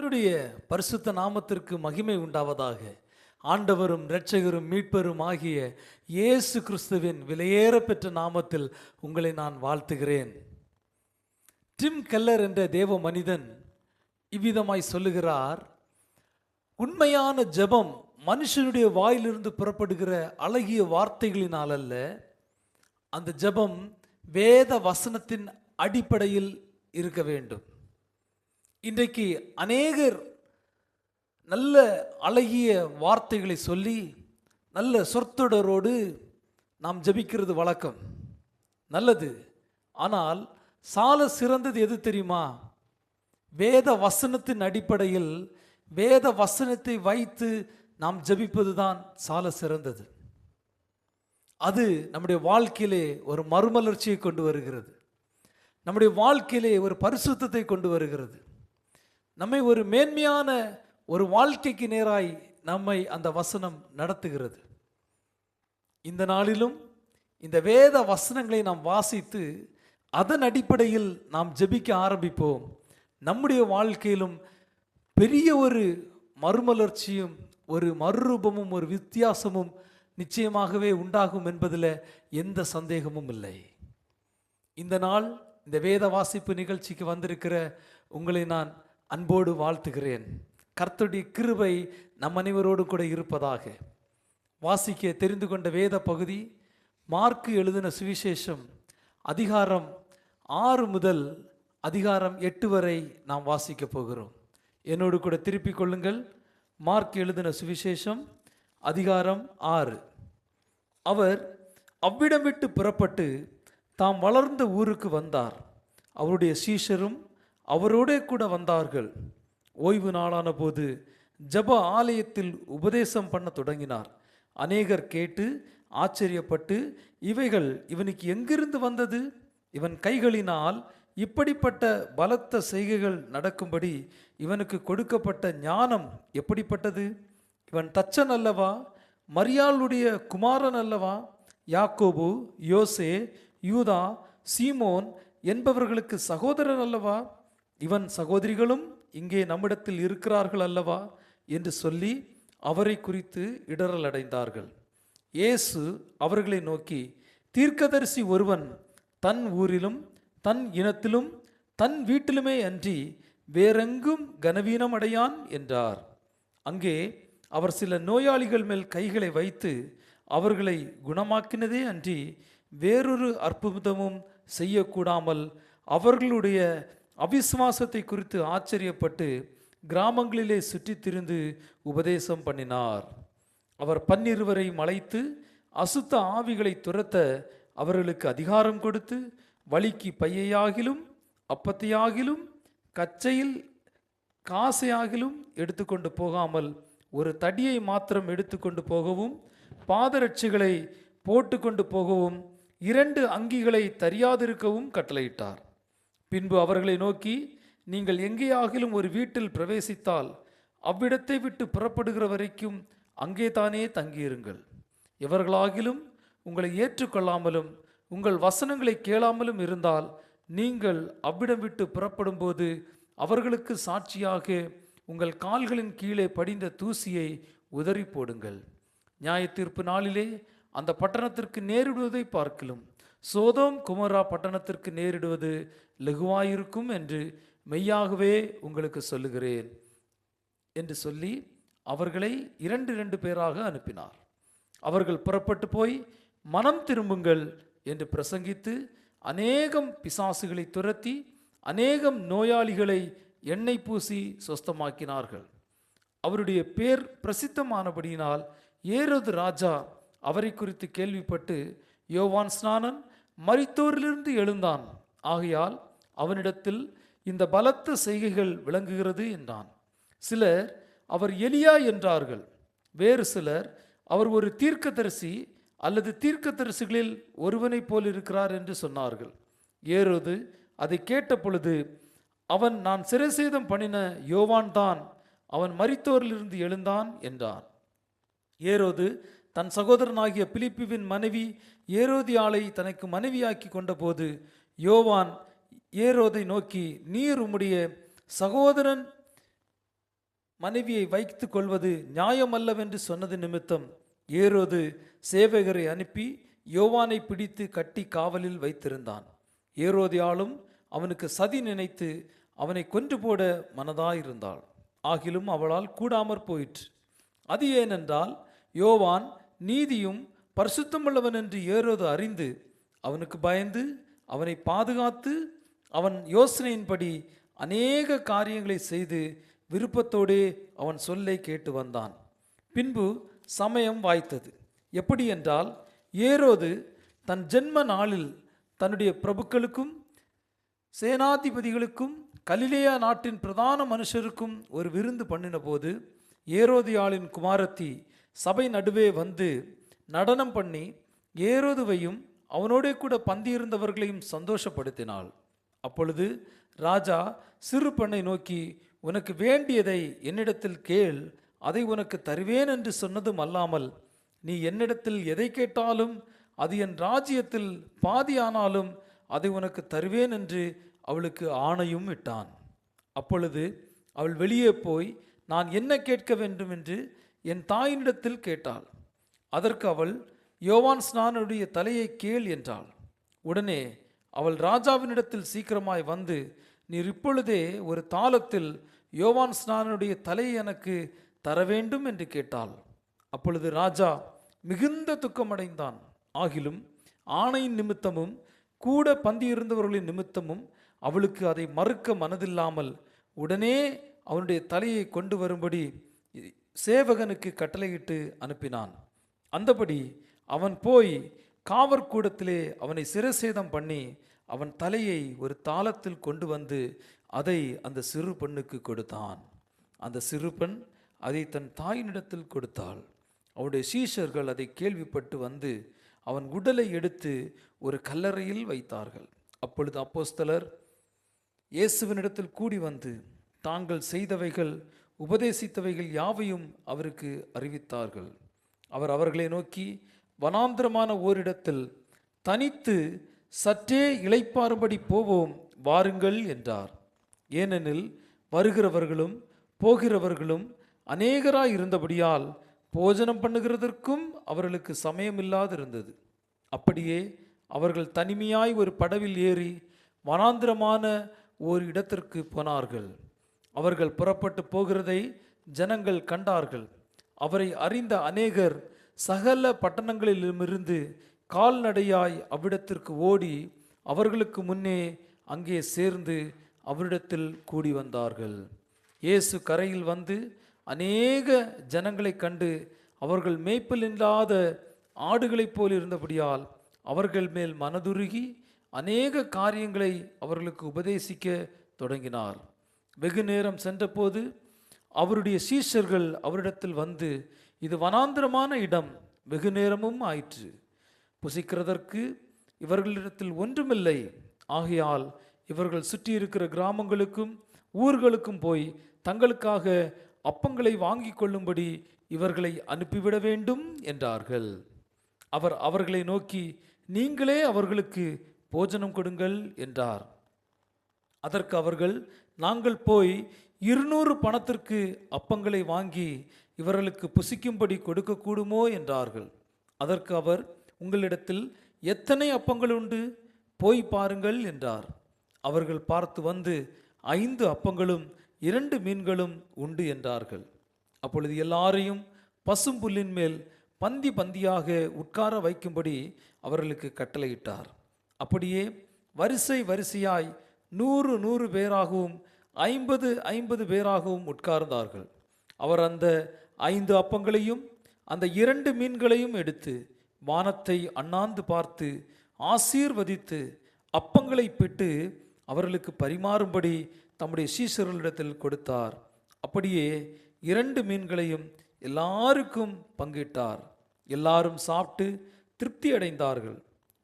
கர்த்தருடைய பரிசுத்த நாமத்திற்கு மகிமை உண்டாவதாக. ஆண்டவரும் இரட்சகரும் மீட்பரும் ஆகிய இயேசு கிறிஸ்துவின் விலையேற பெற்ற நாமத்தில் உங்களை நான் வாழ்த்துகிறேன். டிம் கெல்லர் என்ற தேவ மனிதன் இவ்விதமாய் சொல்லுகிறார்: உண்மையான ஜெபம் மனுஷனுடைய வாயிலிருந்து புறப்படுகிற அழகிய வார்த்தைகளினால் அல்ல, அந்த ஜெபம் வேத வசனத்தின் அடிப்படையில் இருக்க வேண்டும். இன்றைக்கு அநேகர் நல்ல அழகிய வார்த்தைகளை சொல்லி நல்ல சொற்றொடரோடு நாம் ஜெபிக்கிறது வழக்கம், நல்லது. ஆனால் சால சிறந்தது எது தெரியுமா? வேத வசனத்தின் அடிப்படையில் வேத வசனத்தை வைத்து நாம் ஜெபிப்பது தான் சால சிறந்தது. அது நம்முடைய வாழ்க்கையிலே ஒரு மறுமலர்ச்சியை கொண்டு வருகிறது, நம்முடைய வாழ்க்கையிலே ஒரு பரிசுத்தத்தை கொண்டு வருகிறது, நம்மை ஒரு மேன்மையான ஒரு வாழ்க்கைக்கு நேராய் நம்மை அந்த வசனம் நடத்துகிறது. இந்த நாளிலும் இந்த வேத வசனங்களை நாம் வாசித்து அதன் அடிப்படையில் நாம் ஜெபிக்க ஆரம்பிப்போம். நம்முடைய வாழ்க்கையிலும் பெரிய ஒரு மறுமலர்ச்சியும் ஒரு மறுரூபமும் ஒரு வித்தியாசமும் நிச்சயமாகவே உண்டாகும் என்பதில் எந்த சந்தேகமும் இல்லை. இந்த நாள் இந்த வேத வாசிப்பு நிகழ்ச்சிக்கு வந்திருக்கிற உங்களை நான் அன்போடு வாழ்த்துகிறேன். கர்த்தருடைய கிருபை நம் அனைவரோடு கூட இருப்பதாக. வாசிக்க தெரிந்து கொண்ட வேத பகுதி மார்க்கு எழுதின சுவிசேஷம் அதிகாரம் 6 முதல் அதிகாரம் 8 வரை நாம் வாசிக்க போகிறோம். என்னோடு கூட திருப்பிக் கொள்ளுங்கள். மார்க் எழுதின சுவிசேஷம் அதிகாரம் 6. அவர் அவ்விடம் விட்டு புறப்பட்டு தாம் வளர்ந்த ஊருக்கு வந்தார். அவருடைய சீஷரும் அவரோடே கூட வந்தார்கள். ஓய்வு நாளான போது ஜெப ஆலயத்தில் உபதேசம் பண்ண தொடங்கினார். அநேகர் கேட்டு ஆச்சரியப்பட்டு, இவைகள் இவனுக்கு எங்கிருந்து வந்தது? இவன் கைகளினால் இப்படிப்பட்ட பலத்த செய்கைகள் நடக்கும்படி இவனுக்கு கொடுக்கப்பட்ட ஞானம் எப்படிப்பட்டது? இவன் தச்சன் அல்லவா? மரியாளுடைய குமாரன் அல்லவா? யாக்கோபு, யோசே, யூதா, சீமோன் என்பவர்களுக்கு சகோதரன் அல்லவா? இவன் சகோதரிகளும் இங்கே நம்மிடத்தில் இருக்கிறார்கள் அல்லவா என்று சொல்லி அவரை குறித்து இடறல் அடைந்தார்கள். இயேசு அவர்களை நோக்கி, தீர்க்கதரிசி ஒருவன் தன் ஊரிலும் தன் இனத்திலும் தன் வீட்டிலுமே அன்றி வேறெங்கும் கனவீனம் அடையான் என்றார். அங்கே அவர் சில நோயாளிகள் மேல் கைகளை வைத்து அவர்களை குணமாக்கினதே அன்றி வேறொரு அற்புதமும் செய்யக்கூடாமல் அவர்களுடைய அவிசுவாசத்தை குறித்து ஆச்சரியப்பட்டு கிராமங்களிலே சுற்றி திரிந்து உபதேசம் பண்ணினார். அவர் 12 அழைத்து அசுத்த ஆவிகளை துரத்த அவர்களுக்கு அதிகாரம் கொடுத்து, வழிக்கு பையையாகிலும் அப்பத்தையாகிலும் கச்சையில் காசையாகிலும் எடுத்துக்கொண்டு போகாமல் ஒரு தடியை மாத்திரம் எடுத்துக்கொண்டு போகவும், பாதரட்சிகளை போட்டுக்கொண்டு போகவும் 2 அங்கிகளை தரியாதிருக்கவும் கட்டளையிட்டார். பின்பு அவர்களை நோக்கி, நீங்கள் எங்கேயாகிலும் ஒரு வீட்டில் பிரவேசித்தால் அவ்விடத்தை விட்டு புறப்படுகிற வரைக்கும் அங்கே தானே தங்கியிருங்கள். எவர்களாகிலும் உங்களை ஏற்றுக்கொள்ளாமலும் உங்கள் வசனங்களை கேளாமலும் இருந்தால் நீங்கள் அவ்விடம் விட்டு புறப்படும் போது அவர்களுக்கு சாட்சியாக உங்கள் கால்களின் கீழே படிந்த தூசியை உதறி போடுங்கள். நியாய தீர்ப்பு நாளிலே அந்த பட்டணத்திற்கு நேரிடுவதை பார்க்கிலும் சோதோம் குமரா பட்டணத்திற்கு நேரிடுவது லகுவாயிருக்கும் என்று மெய்யாகவே உங்களுக்கு சொல்லுகிறேன் என்று சொல்லி அவர்களை 2 பேராக அனுப்பினார். அவர்கள் புறப்பட்டு போய் மனம் திரும்புங்கள் என்று பிரசங்கித்து அநேகம் பிசாசுகளை துரத்தி அநேகம் நோயாளிகளை எண்ணெய் பூசி சொஸ்தமாக்கினார்கள். அவருடைய பேர் பிரசித்தமானபடியினால் ஏரோது ராஜா அவரை குறித்து கேள்விப்பட்டு, யோவான் ஸ்நானன் மரித்தோரிலிருந்து எழுந்தான், ஆகையால் அவனிடத்தில் இந்த பலத்த செய்கைகள் விளங்குகிறது என்றான். சிலர் அவர் எலியா என்றார்கள். வேறு சிலர் அவர் ஒரு தீர்க்கதரிசி அல்லது தீர்க்கதரிசிகளில் ஒருவனைப் போல் இருக்கிறார் என்று சொன்னார்கள். ஏரோது அதை கேட்ட பொழுது, அவன் நான் சிறைசேதம் பண்ணின யோவான் தான், அவன் மரித்தோரிலிருந்து எழுந்தான் என்றான். ஏரோது தன் சகோதரனாகிய பிலிப்புவின் மனைவி ஏரோதியாளை தனக்கு மனைவியாக்கி கொண்டபோது யோவான் ஏரோதை நோக்கி, நீர் உம்முடைய சகோதரன் மனைவியை வைத்துக் கொள்வது நியாயமல்லவென்று சொன்னது நிமித்தம் ஏரோது சேவகரை அனுப்பி யோவானை பிடித்து கட்டி காவலில் வைத்திருந்தான். ஏரோதியாளும் அவனுக்கு சதி நினைத்து அவனை கொன்று போட மனதாயிருந்தாள். ஆகிலும் அவளால் கூடாமற் போயிற்று. அது ஏனென்றால் யோவான் நீதியும் பரிசுத்தமுள்ளவன் என்று ஏரோது அறிந்து அவனுக்கு பயந்து அவனை பாதுகாத்து அவன் யோசனையின்படி அநேக காரியங்களை செய்து விருப்பத்தோடே அவன் சொல்லை கேட்டு வந்தான். பின்பு சமயம் வாய்த்தது. எப்படி என்றால், ஏரோது தன் ஜென்ம நாளில் தன்னுடைய பிரபுக்களுக்கும் சேனாதிபதிகளுக்கும் கலிலேயா நாட்டின் பிரதான மனுஷருக்கும் ஒரு விருந்து பண்ணின போது ஏரோதியாளின் குமாரத்தி சபை நடுவே வந்து நடனம் பண்ணி ஏரோதுவையும் அவனோடே கூட பந்தியிருந்தவர்களையும் சந்தோஷப்படுத்தினாள். அப்பொழுது ராஜா சிறு பெண்ணை நோக்கி, உனக்கு வேண்டியதை என்னிடத்தில் கேள், அதை உனக்கு தருவேன் என்று சொன்னதும் அல்லாமல், நீ என்னிடத்தில் எதை கேட்டாலும் அது என் ராஜ்யத்தில் பாதியானாலும் அதை உனக்கு தருவேன் என்று அவளுக்கு ஆணையும் இட்டான். அப்பொழுது அவள் வெளியே போய், நான் என்ன கேட்க வேண்டும் என்று என் தாயினிடத்தில் கேட்டாள். அதற்கு அவள், யோவான் ஸ்நானனுடைய தலையை கேள் என்றாள். உடனே அவள் ராஜாவினிடத்தில் சீக்கிரமாய் வந்து, நீர் இப்பொழுதே ஒரு தாளத்தில் யோவான் ஸ்நானனுடைய தலையை எனக்கு தர வேண்டும் என்று கேட்டாள். அப்பொழுது ராஜா மிகுந்த துக்கமடைந்தான். ஆகிலும் ஆணையின் நிமித்தமும் கூட பந்தியிருந்தவர்களின் நிமித்தமும் அவளுக்கு அதை மறுக்க மனதில்லாமல் உடனே அவனுடைய தலையை கொண்டு வரும்படி சேவகனுக்கு கட்டளையிட்டு அனுப்பினான். அந்தபடி அவன் போய் காவற்கூடத்திலே அவனை சிரசேதம் பண்ணி அவன் தலையை ஒரு தாளத்தில் கொண்டு வந்து அதை அந்த சிறு பெண்ணுக்கு கொடுத்தான். அந்த சிறு பெண் அதை தன் தாயினிடத்தில் கொடுத்தாள். அவனுடைய சீஷர்கள் அதை கேள்விப்பட்டு வந்து அவன் உடலை எடுத்து ஒரு கல்லறையில் வைத்தார்கள். அப்பொழுது அப்போஸ்தலர் இயேசுவினிடத்தில் கூடி வந்து தாங்கள் செய்தவைகள் உபதேசித்தவைகள் யாவையும் அவருக்கு அறிவித்தார்கள். அவர் அவர்களை நோக்கி, வனாந்திரமான ஓரிடத்தில் தனித்து சற்றே இளைப்பாறும்படி போவோம் வாருங்கள் என்றார். ஏனெனில் வருகிறவர்களும் போகிறவர்களும் அநேகராய் இருந்தபடியால் போஜனம் பண்ணுகிறதற்கும் அவர்களுக்கு சமயமில்லாதிருந்தது. அப்படியே அவர்கள் தனிமையாய் ஒரு படவில் ஏறி வனாந்திரமான ஓர் இடத்திற்கு போனார்கள். அவர்கள் புறப்பட்டு போகிறதை ஜனங்கள் கண்டார்கள். அவரை அறிந்த அநேகர் சகல பட்டணங்களிலுமிருந்து கால்நடையாய் அவ்விடத்திற்கு ஓடி அவர்களுக்கு முன்னே அங்கே சேர்ந்து அவரிடத்தில் கூடி வந்தார்கள். இயேசு கரையில் வந்து அநேக ஜனங்களை கண்டு அவர்கள் மேய்ப்பல் இல்லாத ஆடுகளைப் போல் இருந்தபடியால் அவர்கள் மேல் மனதுருகி அநேக காரியங்களை அவர்களுக்கு உபதேசிக்க தொடங்கினார். வெகு நேரம் சென்றபோது அவருடைய சீஷர்கள் அவரிடத்தில் வந்து, இது வனாந்திரமான இடம், வெகு நேரமும் ஆயிற்று, புசிக்கிறதற்கு இவர்களிடத்தில் ஒன்றுமில்லை. ஆகையால் இவர்கள் சுற்றி இருக்கிற கிராமங்களுக்கும் ஊர்களுக்கும் போய் தங்களுக்காக அப்பங்களை வாங்கி கொள்ளும்படி இவர்களை அனுப்பிவிட வேண்டும் என்றார்கள். அவர் அவர்களை நோக்கி, நீங்களே அவர்களுக்கு போஜனம் கொடுங்கள் என்றார். அதற்கு அவர்கள், நாங்கள் போய் 200 பணத்திற்கு அப்பங்களை வாங்கி இவர்களுக்கு புசிக்கும்படி கொடுக்கக்கூடுமோ என்றார்கள். அதற்கு அவர், உங்களிடத்தில் எத்தனை அப்பங்கள் உண்டு, போய் பாருங்கள் என்றார். அவர்கள் பார்த்து வந்து 5 அப்பங்களும் 2 மீன்களும் உண்டு என்றார்கள். அப்பொழுது எல்லாரையும் பசும்புல்லின் மேல் பந்தி பந்தியாக உட்கார வைக்கும்படி அவர்களுக்கு கட்டளையிட்டார். அப்படியே வரிசை வரிசையாய் 100 பேராகவும் 50 பேராகவும் உட்கார்ந்தார்கள். அவர் அந்த 5 அப்பங்களையும் அந்த 2 மீன்களையும் எடுத்து வானத்தை அண்ணாந்து பார்த்து ஆசீர்வதித்து அப்பங்களை பிட்டு அவர்களுக்கு பரிமாறும்படி தம்முடைய சீஷர்களிடத்தில் கொடுத்தார். அப்படியே 2 மீன்களையும் எல்லாருக்கும் பங்கிட்டார். எல்லாரும் சாப்பிட்டு திருப்தி அடைந்தார்கள்.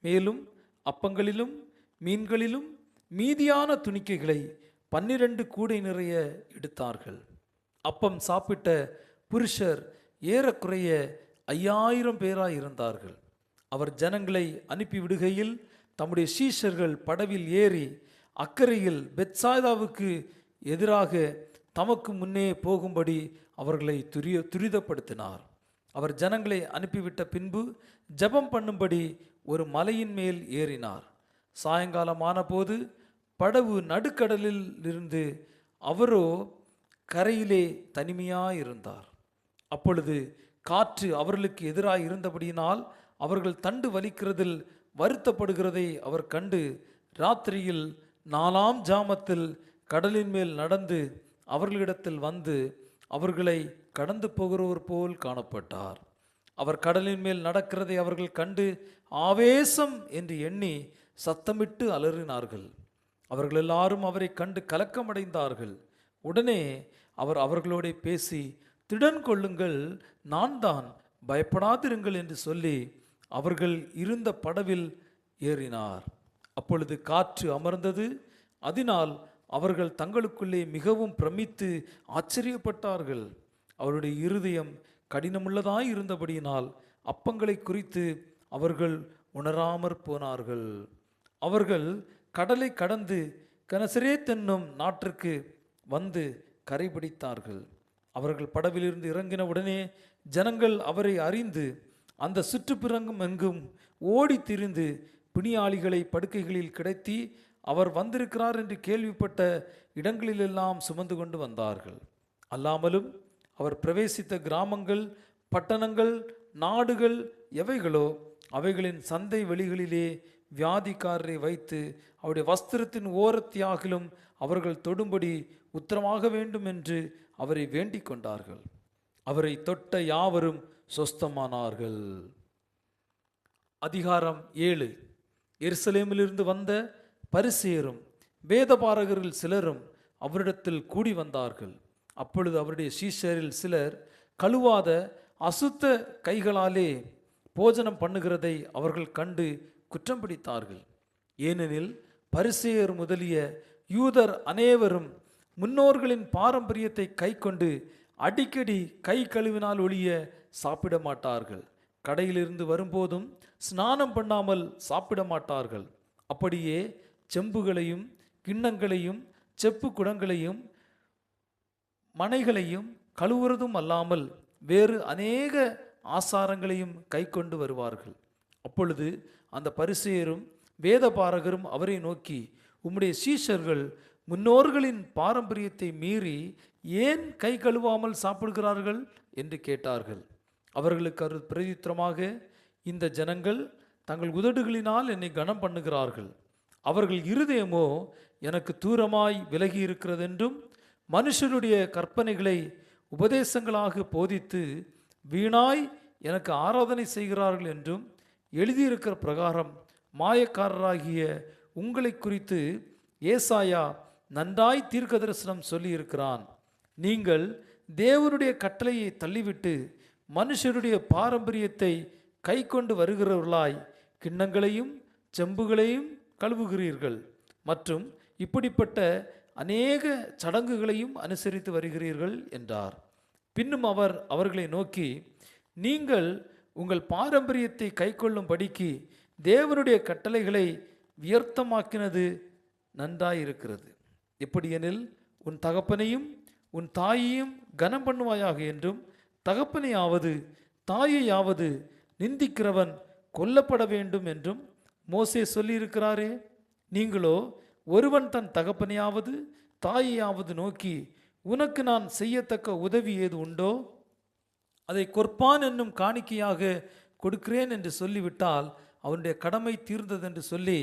மேலும் அப்பங்களிலும் மீன்களிலும் மீதியான துணிக்கைகளை 12 கூடை நிறைய எடுத்தார்கள். அப்பம் சாப்பிட்ட புருஷர் ஏறக்குறைய 5000 பேராய் இருந்தார்கள். அவர் ஜனங்களை அனுப்பிவிடுகையில் தம்முடைய சீஷர்கள் படவில் ஏறி அக்கறையில் பெத்சாய்தாவுக்கு எதிராக தமக்கு முன்னே போகும்படி அவர்களை துரிதப்படுத்தினார். அவர் ஜனங்களை அனுப்பிவிட்ட பின்பு ஜெபம் பண்ணும்படி ஒரு மலையின் மேல் ஏறினார். சாயங்காலமான போது படகு நடுக்கடலில் இருந்து, அவரோ கரையிலே தனிமையாயிருந்தார். அப்பொழுது காற்று அவர்களுக்கு எதிராக இருந்தபடியினால் அவர்கள் தண்டு வலிக்கிறதில் வருத்தப்படுகிறதை அவர் கண்டு ராத்திரியில் 4ஆம் ஜாமத்தில் கடலின் மேல் நடந்து அவர்களிடத்தில் வந்து அவர்களை கடந்து போகிறவர் போல் காணப்பட்டார். அவர் கடலின் மேல் நடக்கிறதை அவர்கள் கண்டு ஆவேசம் என்று எண்ணி சத்தமிட்டு அலறினார்கள். அவர்கள் எல்லாரும் அவரை கண்டு கலக்கமடைந்தார்கள். உடனே அவர் அவர்களோட பேசி, திடன் கொள்ளுங்கள், நான் தான், பயப்படாதிருங்கள் என்று சொல்லி அவர்கள் இருந்த படவில் ஏறினார். அப்பொழுது காற்று அமர்ந்தது. அதனால் அவர்கள் தங்களுக்குள்ளே மிகவும் பிரமித்து ஆச்சரியப்பட்டார்கள். அவருடைய இருதயம் கடினமுள்ளதாய் இருந்தபடியினால் அப்பங்களை குறித்து அவர்கள் உணராமற் போனார்கள். அவர்கள் கடலை கடந்து கெனசரேத் என்னும் நாட்டிற்கு வந்து கரைபிடித்தார்கள். அவர்கள் படவிலிருந்து இறங்கின உடனே ஜனங்கள் அவரை அறிந்து அந்த சுற்றுப்புறங்கும் எங்கும் ஓடி திரிந்து பிணியாளிகளை படுக்கைகளில் கிடத்தி அவர் வந்திருக்கிறார் என்று கேள்விப்பட்ட இடங்களிலெல்லாம் சுமந்து கொண்டு வந்தார்கள். அல்லாமலும் அவர் பிரவேசித்த கிராமங்கள், பட்டணங்கள், நாடுகள் எவைகளோ அவைகளின் சந்தை வெளிகளிலே வியாதிக்காரரை வைத்து அவருடைய வஸ்திரத்தின் ஓரத்தியாகிலும் அவர்கள் தொடும்படி உத்தரமாக வேண்டும் என்று அவரை வேண்டிக் கொண்டார்கள். அவரை தொட்ட யாவரும் சொஸ்தமானார்கள். அதிகாரம் 7. எருசலேமிலிருந்து வந்த பரிசேயரும் வேதபாரகர்கள் சிலரும் அவரிடத்தில் கூடி வந்தார்கள். அப்பொழுது அவருடைய சீஷரில் சிலர் கழுவாத அசுத்த கைகளாலே போஜனம் பண்ணுகிறதை அவர்கள் கண்டு குற்றம் பிடித்தார்கள். ஏனெனில் பரிசேயர் முதலிய யூதர் அனைவரும் முன்னோர்களின் பாரம்பரியத்தை கை கொண்டு அடிக்கடி கை கழுவினால் ஒழிய சாப்பிட மாட்டார்கள். கடையிலிருந்து வரும்போதும் ஸ்நானம் பண்ணாமல் சாப்பிட மாட்டார்கள். அப்படியே செம்புகளையும் கிண்ணங்களையும் செப்பு குடங்களையும் மனைகளையும் கழுவுறதும் அல்லாமல் வேறு அநேக ஆசாரங்களையும் கை கொண்டு வருவார்கள். அப்பொழுது அந்த பரிசேயரும் வேதபாரகரும் அவரை நோக்கி, உம்முடைய சீஷர்கள் முன்னோர்களின் பாரம்பரியத்தை மீறி ஏன் கை கழுவாமல் சாப்பிடுகிறார்கள் என்று கேட்டார்கள். அவர்களுக்கு அவர் பிரதித்திரமாக, இந்த ஜனங்கள் தங்கள் உதடுகளினால் என்னை கனம் பண்ணுகிறார்கள், அவர்கள் இருதயமோ எனக்கு தூரமாய் விலகி இருக்கிறதென்றும் மனுஷருடைய கற்பனைகளை உபதேசங்களாக போதித்து வீணாய் எனக்கு ஆராதனை செய்கிறார்கள் என்றும் எழுதியிருக்கிற பிரகாரம் மாயக்காரராகிய உங்களை குறித்து ஏசாயா நன்றாய் தீர்க்கதரிசனம் சொல்லியிருக்கிறான். நீங்கள் தேவனுடைய கட்டளையை தள்ளிவிட்டு மனுஷருடைய பாரம்பரியத்தை கை கொண்டு வருகிறவர்களாய் கிண்ணங்களையும் செம்புகளையும் கழுவுகிறீர்கள் மற்றும் இப்படிப்பட்ட அநேக சடங்குகளையும் அனுசரித்து வருகிறீர்கள் என்றார். பின்னும் அவர் அவர்களை நோக்கி, நீங்கள் உங்கள் பாரம்பரியத்தை கை கொள்ளும்படிக்கு தேவனுடைய கட்டளைகளை வியர்த்தமாக்கினது நன்றாயிருக்கிறது. எப்படியெனில், உன் தகப்பனையும் உன் தாயையும் கனம் பண்ணுவாயாக என்றும் தகப்பனையாவது தாயையாவது நிந்திக்கிறவன் கொல்லப்பட வேண்டும் என்றும் மோசே சொல்லியிருக்கிறாரே. நீங்களோ ஒருவன் தன் தகப்பனையாவது தாயையாவது நோக்கி, உனக்கு நான் செய்யத்தக்க உதவி ஏது உண்டோ, அதை கொர்பான் என்னும் காணிக்கையாக கொடுக்கிறேன் என்று சொல்லிவிட்டால் அவனுடைய கடமை தீர்ந்ததென்று சொல்லி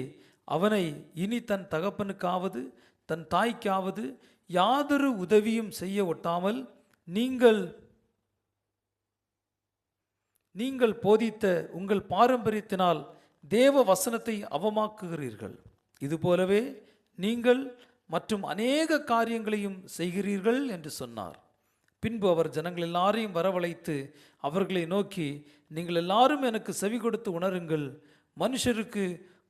அவனை இனி தன் தகப்பனுக்காவது தன் தாய்க்காவது யாதொரு உதவியும் செய்ய ஒட்டாமல் நீங்கள் போதித்த உங்கள் பாரம்பரியத்தினால் தேவ வசனத்தை அவமாக்குகிறீர்கள். இதுபோலவே நீங்கள் மற்றும் அநேக காரியங்களையும் செய்கிறீர்கள் என்று சொன்னார். பின்பு அவர் ஜனங்கள் எல்லாரையும் வரவழைத்து அவர்களை நோக்கி, நீங்கள் எல்லாரும் எனக்கு செவி கொடுத்து உணருங்கள். மனுஷருக்கு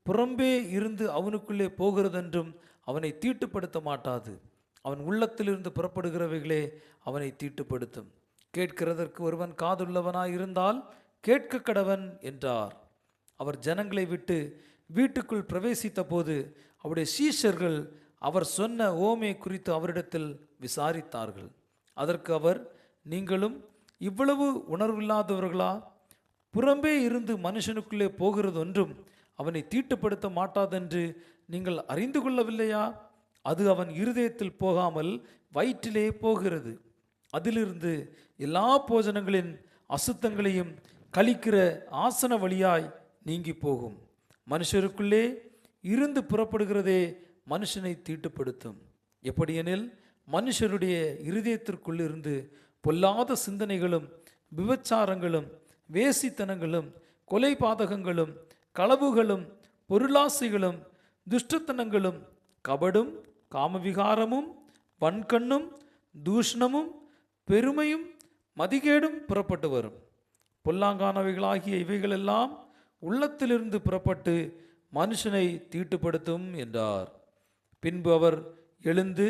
புறம்பே இருந்து அவனுக்குள்ளே போகிறதென்றும் அவனை தீட்டுப்படுத்த மாட்டாது. அவன் உள்ளத்திலிருந்து புறப்படுகிறவைகளே அவனை தீட்டுப்படுத்தும். கேட்கிறதற்கு ஒருவன் காதுள்ளவனாய் இருந்தால் கேட்க கடவன் என்றார். அவர் ஜனங்களை விட்டு வீட்டுக்குள் பிரவேசித்த போது அவருடைய சீஷர்கள் அவர் சொன்ன ஓமை குறித்து அவரிடத்தில் விசாரித்தார்கள். அதற்கு அவர், நீங்களும் இவ்வளவு உணர்வில்லாதவர்களா? புறம்பே இருந்து மனுஷனுக்குள்ளே போகிறது ஒன்றும் அவனை தீட்டுப்படுத்த மாட்டாதென்று நீங்கள் அறிந்து கொள்ளவில்லையா? அது அவன் இருதயத்தில் போகாமல் வயிற்றிலே போகிறது. அதிலிருந்து எல்லா போஜனங்களின் அசுத்தங்களையும் கழிக்கிற ஆசன வழியாய் நீங்கி போகும். மனுஷருக்குள்ளே இருந்து புறப்படுகிறதே மனுஷனை தீட்டுப்படுத்தும். எப்படியெனில் மனுஷருடைய இருதயத்திற்குள்ளிருந்து பொல்லாத சிந்தனைகளும் விபச்சாரங்களும் வேசித்தனங்களும் கொலைபாதகங்களும் களவுகளும் பொருளாசைகளும் துஷ்டத்தனங்களும் கபடும் காமவிகாரமும் வன்கண்ணும் தூஷணமும் பெருமையும் மதிகேடும் புறப்பட்டு வரும். பொல்லாங்கானவைகளாகிய இவைகளெல்லாம் உள்ளத்திலிருந்து புறப்பட்டு மனுஷனை தீட்டுப்படுத்தும் என்றார். பின்பு அவர் எழுந்து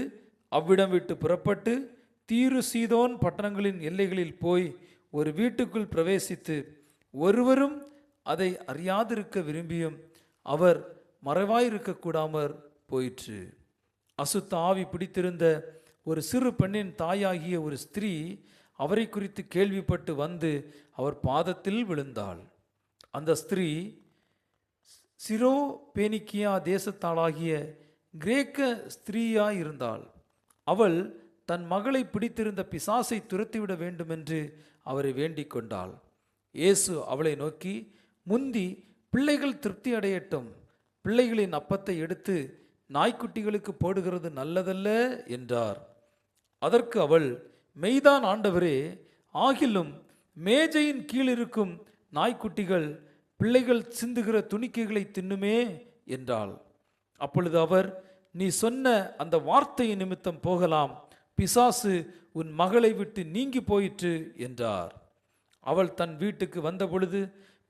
அவ்விடம் விட்டு புறப்பட்டு தீரு சீதோன் பட்டணங்களின் எல்லைகளில் போய் ஒரு வீட்டுக்குள் பிரவேசித்து ஒருவரும் அதை அறியாதிருக்க விரும்பியும் அவர் மறைவாயிருக்க கூடாமற் போயிற்று. அசுத்த ஆவி பிடித்திருந்த ஒரு சிறு பெண்ணின் தாயாகிய ஒரு ஸ்திரீ அவரை குறித்து கேள்விப்பட்டு வந்து அவர் பாதத்தில் விழுந்தாள். அந்த ஸ்திரீ சிரோபேனிக்கியா தேசத்தாளாகிய கிரேக்க ஸ்திரீயாயிருந்தாள். அவள் தன் மகளை பிடித்திருந்த பிசாசை துரத்திவிட வேண்டுமென்று அவரை வேண்டிக் கொண்டாள். இயேசு அவளை நோக்கி, முந்தி பிள்ளைகள் திருப்தி அடையட்டும், பிள்ளைகளின் அப்பத்தை எடுத்து நாய்க்குட்டிகளுக்கு போடுகிறது நல்லதல்ல என்றார். அதற்கு அவள், மெய்தான் ஆண்டவரே, ஆகிலும் மேஜையின் கீழிருக்கும் நாய்க்குட்டிகள் பிள்ளைகள் சிந்துகிற துணிக்கைகளை தின்னுமே என்றாள். அப்பொழுது அவர், நீ சொன்ன அந்த வார்த்தையின் நிமித்தம் போகலாம், பிசாசு உன் மகளை விட்டு நீங்கி போயிற்று என்றார். அவள் தன் வீட்டுக்கு வந்தபொழுது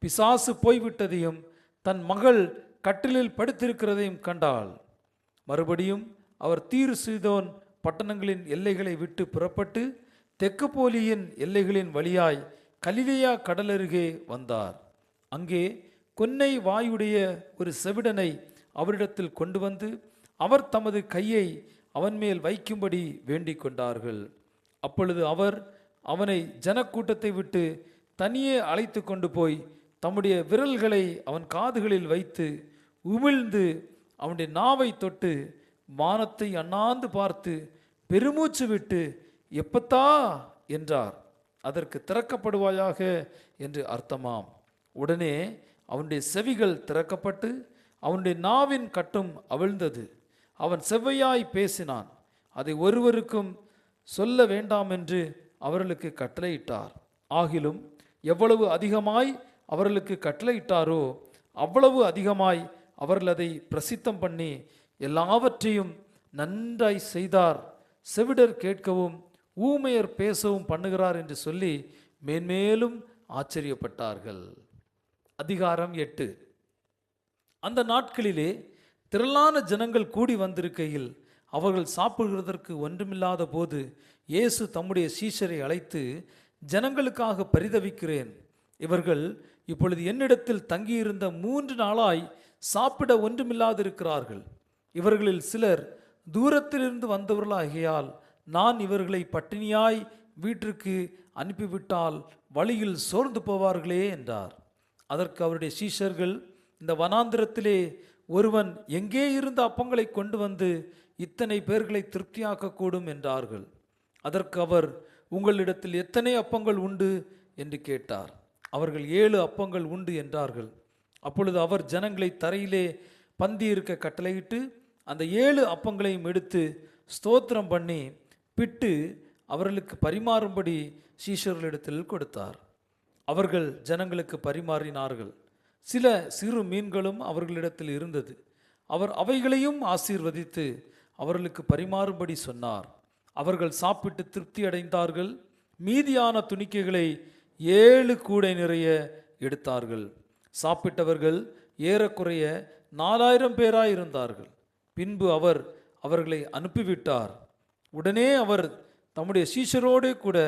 பிசாசு போய்விட்டதையும் தன் மகள் கட்டிலில் படுத்திருக்கிறதையும் கண்டாள். மறுபடியும் அவர் தீரு சீதோன் பட்டணங்களின் எல்லைகளை விட்டு புறப்பட்டு தெக்கப்போலியின் எல்லைகளின் வழியாய் கலிலேயா கடலருகே வந்தார். அங்கே கொன்னை வாயுடைய ஒரு செவிடனை அவரிடத்தில் கொண்டு வந்து அவர் தமது கையை அவன் மேல் வைக்கும்படி வேண்டிக் கொண்டார்கள். அப்பொழுது அவர் அவனை ஜனக்கூட்டத்தை விட்டு தனியே அழைத்து கொண்டு போய் தம்முடைய விரல்களை அவன் காதுகளில் வைத்து உமிழ்ந்து அவனுடைய நாவை தொட்டு வானத்தை அண்ணாந்து பார்த்து பெருமூச்சு விட்டு எப்பத்தா என்றார். அதற்கு திறக்கப்படுவாயாக என்று அர்த்தமாம். உடனே அவனுடைய செவிகள் திறக்கப்பட்டு அவனுடைய நாவின் கட்டும் அவிழ்ந்தது. அவன் செவ்வையாய் பேசினான். அதை ஒருவருக்கும் சொல்ல வேண்டாம் என்று அவர்களுக்கு கட்டளையிட்டார். ஆகிலும் எவ்வளவு அதிகமாய் அவர்களுக்கு கட்டளையிட்டாரோ அவ்வளவு அதிகமாய் அவர்கள் அதை பிரசித்தம் பண்ணி எல்லாவற்றையும் நன்றாய் செய்தார். செவிடர் கேட்கவும் ஊமையர் பேசவும் பண்ணுகிறார் என்று சொல்லி மேன்மேலும் ஆச்சரியப்பட்டார்கள். அதிகாரம் 8. அந்த நாட்களிலே திரளான ஜனங்கள் கூடி வந்திருக்கையில் அவர்கள் சாப்பிடுவதற்கு ஒன்றுமில்லாத போது இயேசு தம்முடைய சீஷரை அழைத்து, ஜனங்களுக்காக பரிதவிக்கிறேன், இவர்கள் இப்பொழுது என்னிடத்தில் தங்கியிருந்த 3 நாளாய் சாப்பிட ஒன்றுமில்லாதிருக்கிறார்கள். இவர்களில் சிலர் தூரத்திலிருந்து வந்தவர்களாகியால் நான் இவர்களை பட்டினியாய் வீட்டிற்கு அனுப்பிவிட்டால் வழியில் சோர்ந்து போவார்களே என்றார். அதற்கு அவருடைய சீஷர்கள், இந்த வனாந்திரத்திலே ஒருவன் எங்கே இருந்த அப்பங்களை கொண்டு வந்து இத்தனை பேர்களை திருப்தியாக்கக்கூடும் என்றார்கள். அதற்கு அவர், உங்களிடத்தில் எத்தனை அப்பங்கள் உண்டு என்று கேட்டார். அவர்கள் 7 அப்பங்கள் உண்டு என்றார்கள். அப்பொழுது அவர் ஜனங்களை தரையிலே பந்தி இருக்க கட்டளையிட்டு அந்த 7 அப்பங்களையும் எடுத்து ஸ்தோத்திரம் பண்ணி பிட்டு அவர்களுக்கு பரிமாறும்படி சீஷர்களிடத்தில் கொடுத்தார். அவர்கள் ஜனங்களுக்கு பரிமாறினார்கள். சில சிறு மீன்களும் அவர்களிடத்தில் இருந்தது. அவர் அவைகளையும் ஆசீர்வதித்து அவர்களுக்கு பரிமாறும்படி சொன்னார். அவர்கள் சாப்பிட்டு திருப்தி அடைந்தார்கள். மீதியான துணிக்கைகளை 7 கூடை நிறைய எடுத்தார்கள். சாப்பிட்டவர்கள் ஏறக்குறைய 4000 பேராயிருந்தார்கள். பின்பு அவர் அவர்களை அனுப்பிவிட்டார். உடனே அவர் தம்முடைய சீஷரோடே கூட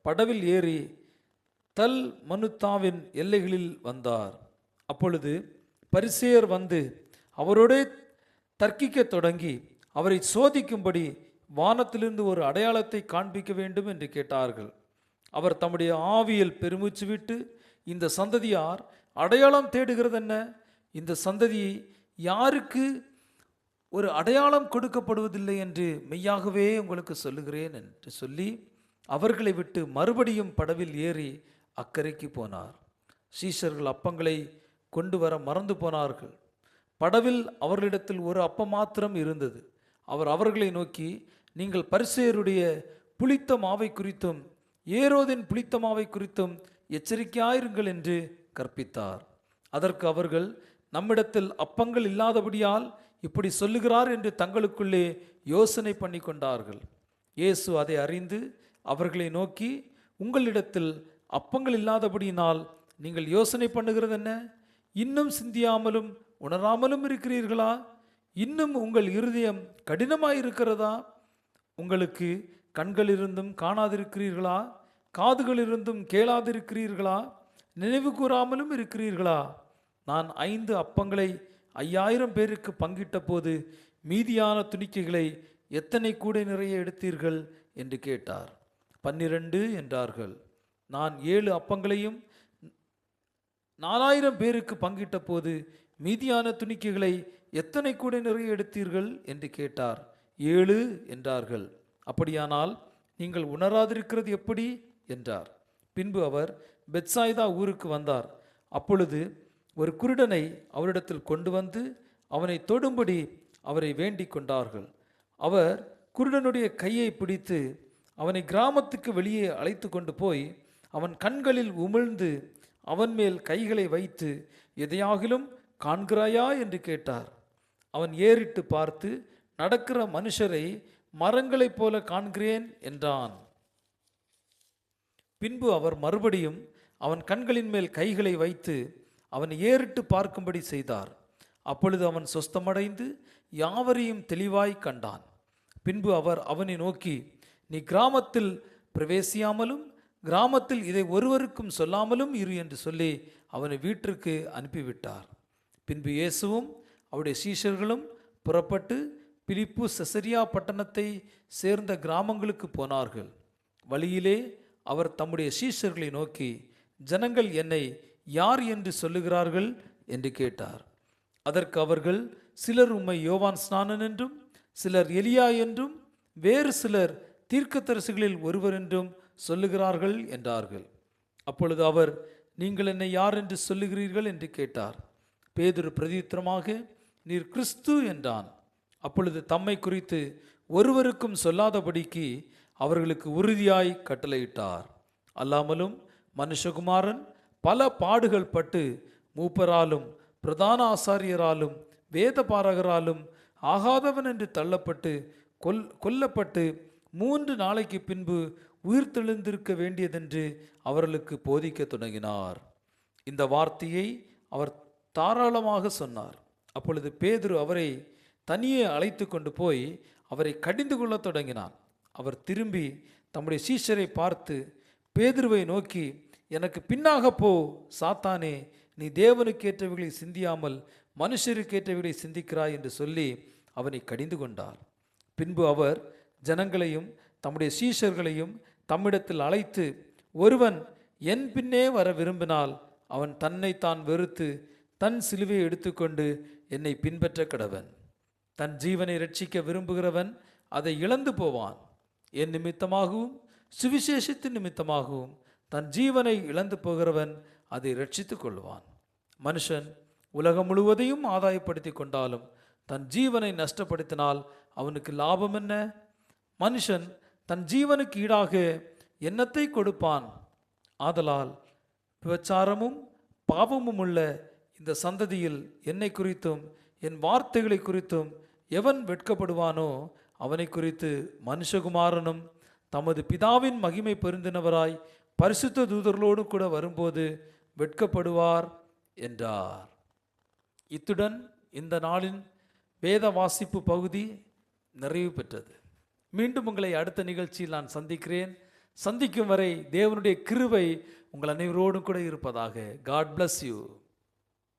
படவில் ஏறி தல் மனுத்தாவின் எல்லைகளில் வந்தார். அப்பொழுது பரிசேயர் வந்து அவரோடே தர்க்கிக்க தொடங்கி அவரை சோதிக்கும்படி வானத்திலிருந்து ஒரு அடையாளத்தை காண்பிக்க வேண்டும் என்று கேட்டார்கள். அவர் தம்முடைய ஆவியில் பெருமூச்சு விட்டு, இந்த சந்ததியார் அடையாளம் தேடுகிறது என்ன? இந்த சந்ததி யாருக்கு ஒரு அடையாளம் கொடுக்கப்படுவதில்லை என்று மெய்யாகவே உங்களுக்கு சொல்லுகிறேன் என்று சொல்லி அவர்களை விட்டு மறுபடியும் படவில் ஏறி அக்கறைக்கு போனார். சீஷர்கள் அப்பங்களை கொண்டு வர மறந்து போனார்கள். படவில் அவர்களிடத்தில் ஒரு அப்பம் மாத்திரம் இருந்தது. அவர் அவர்களை நோக்கி, நீங்கள் பரிசேயருடைய புளித்த மாவை குறித்தும் ஏரோதின் புளித்த மாவை குறித்தும் எச்சரிக்கையாயிருங்கள் என்று கற்பித்தார். அதற்கு அவர்கள், நம்மிடத்தில் அப்பங்கள் இல்லாதபடியால் இப்படி சொல்லுகிறார் என்று தங்களுக்குள்ளே யோசனை பண்ணி கொண்டார்கள். இயேசு அதை அறிந்து அவர்களை நோக்கி, உங்களிடத்தில் அப்பங்கள் இல்லாதபடியினால் நீங்கள் யோசனை பண்ணுகிறது என்ன? இன்னும் சிந்தியாமலும் உணராமலும் இருக்கிறீர்களா? இன்னும் உங்கள் இருதயம் கடினமாயிருக்கிறதா? உங்களுக்கு கண்கள் இருந்தும் காணாதிருக்கிறீர்களா? காதுகள் இருந்தும் கேளாதிருக்கிறீர்களா? நினைவு கூறாமலும் இருக்கிறீர்களா? நான் 5 அப்பங்களை 5000 பேருக்கு பங்கிட்ட போது மீதியான துணிக்கைகளை எத்தனை கூடை நிறைய எடுத்தீர்கள் என்று கேட்டார். 12 என்றார்கள். நான் 7 அப்பங்களையும் 4000 பேருக்கு பங்கிட்ட போது மீதியான துணிக்கைகளை எத்தனை கூடை நிறைய எடுத்தீர்கள் என்று கேட்டார். 7 என்றார்கள். அப்படியானால் நீங்கள் உணராதிருக்கிறது எப்படி என்றார். பின்பு அவர் பெத்சாய்தா ஊருக்கு வந்தார். அப்பொழுது ஒரு குருடனை அவரிடத்தில் கொண்டு வந்து அவனை தொடும்படி அவரை வேண்டிக் கொண்டார்கள். அவர் குருடனுடைய கையை பிடித்து அவனை கிராமத்துக்கு வெளியே அழைத்து கொண்டு போய் அவன் கண்களில் உமிழ்ந்து அவன் மேல் கைகளை வைத்து, எதையாகிலும் காண்கிறாயா என்று கேட்டார். அவன் ஏறிட்டு பார்த்து, நடக்கிற மனுஷரை மரங்களைப் போல காண்கிறேன் என்றான். பின்பு அவர் மறுபடியும் அவன் கண்களின் மேல் கைகளை வைத்து அவன் ஏறிட்டு பார்க்கும்படி செய்தார். அப்பொழுது அவன் சொஸ்தமடைந்து யாவரையும் தெளிவாய் கண்டான். பின்பு அவர் அவனை நோக்கி, நீ கிராமத்தில் பிரவேசியாமலும் கிராமத்தில் இதை ஒருவருக்கும் சொல்லாமலும் இரு என்று சொல்லி அவனை வீட்டிற்கு அனுப்பிவிட்டார். பின்பு இயேசுவும் அவருடைய சீஷர்களும் புறப்பட்டு பிலிப்பு செசரியா பட்டணத்தை சேர்ந்த கிராமங்களுக்கு போனார்கள். வழியிலே அவர் தம்முடைய சீஷர்களை நோக்கி, ஜனங்கள் என்னை யார் என்று சொல்லுகிறார்கள் என்று கேட்டார். அதற்கு அவர்கள், சிலர் உம்மை யோவான் ஸ்நானன் என்றும், சிலர் எலியா என்றும், வேறு சிலர் தீர்க்கதரிசிகளில் ஒருவர் என்றும் சொல்லுகிறார்கள் என்றார்கள். அப்பொழுது அவர், நீங்கள் என்னை யார் என்று சொல்லுகிறீர்கள் என்று கேட்டார். பேதுரு பிரதியுத்தரமாக, நீர் கிறிஸ்து என்றான். அப்பொழுது தம்மை குறித்து ஒருவருக்கும் சொல்லாதபடிக்கு அவர்களுக்கு உறுதியாய் கட்டளையிட்டார். அல்லாமலும் மனுஷகுமாரன் பல பாடுகள் பட்டு மூப்பராலும் பிரதான ஆசாரியராலும் வேத பாரகராலும் ஆகாதவன் என்று தள்ளப்பட்டு கொல்லப்பட்டு 3 நாளைக்கு பின்பு உயிர்த்தெழுந்திருக்க வேண்டியதென்று அவர்களுக்கு போதிக்க தொடங்கினார். இந்த வார்த்தையை அவர் தாராளமாக சொன்னார். அப்பொழுது பேதுரு அவரை தனியே அழைத்து கொண்டு போய் அவரை கடிந்து கொள்ள தொடங்கினான். அவர் திரும்பி தம்முடைய சீஷரை பார்த்து பேதுருவை நோக்கி, எனக்கு பின்னாக போ சாத்தானே, நீ தேவனுக்கேற்றவைகளை சிந்தியாமல் மனுஷருக்கேற்றவைகளை சிந்திக்கிறாய் என்று சொல்லி அவனை கடிந்து கொண்டார். பின்பு அவர் ஜனங்களையும் தம்முடைய சீஷர்களையும் தம்மிடத்தில் அழைத்து, ஒருவன் என் பின்னே வர விரும்பினால் அவன் தன்னைத்தான் வெறுத்து தன் சிலுவையை எடுத்துக்கொண்டு என்னை பின்பற்ற கடவன். தன் ஜீவனை ரட்சிக்க விரும்புகிறவன் அதை இழந்து போவான். என் நிமித்தமாகவும் சுவிசேஷத்தின் நிமித்தமாகவும் தன் ஜீவனை இழந்து போகிறவன் அதை ரட்சித்துக் கொள்வான். மனுஷன் உலகம் முழுவதையும் ஆதாயப்படுத்தி கொண்டாலும் தன் ஜீவனை நஷ்டப்படுத்தினால் அவனுக்கு லாபம் என்ன? மனுஷன் தன் ஜீவனுக்கு ஈடாக என்னத்தை கொடுப்பான்? ஆதலால் விபச்சாரமும் பாவமும் உள்ள இந்த சந்ததியில் என்னை குறித்தும் என் வார்த்தைகளை குறித்தும் எவன் வெட்கப்படுவானோ அவனை குறித்து மனுஷகுமாரனும் தமது பிதாவின் மகிமை பொருந்தினவராய் பரிசுத்த தூதர்களோடு கூட வரும்போது வெட்கப்படுவார் என்றார். இத்துடன் இந்த நாளின் வேத வாசிப்பு பகுதி நிறைவு பெற்றது. மீண்டும் உங்களை அடுத்த நிகழ்ச்சியில் நான் சந்திக்கிறேன். சந்திக்கும் வரை தேவனுடைய கிருபை உங்கள் அனைவரோடும் கூட இருப்பதாக. God bless you.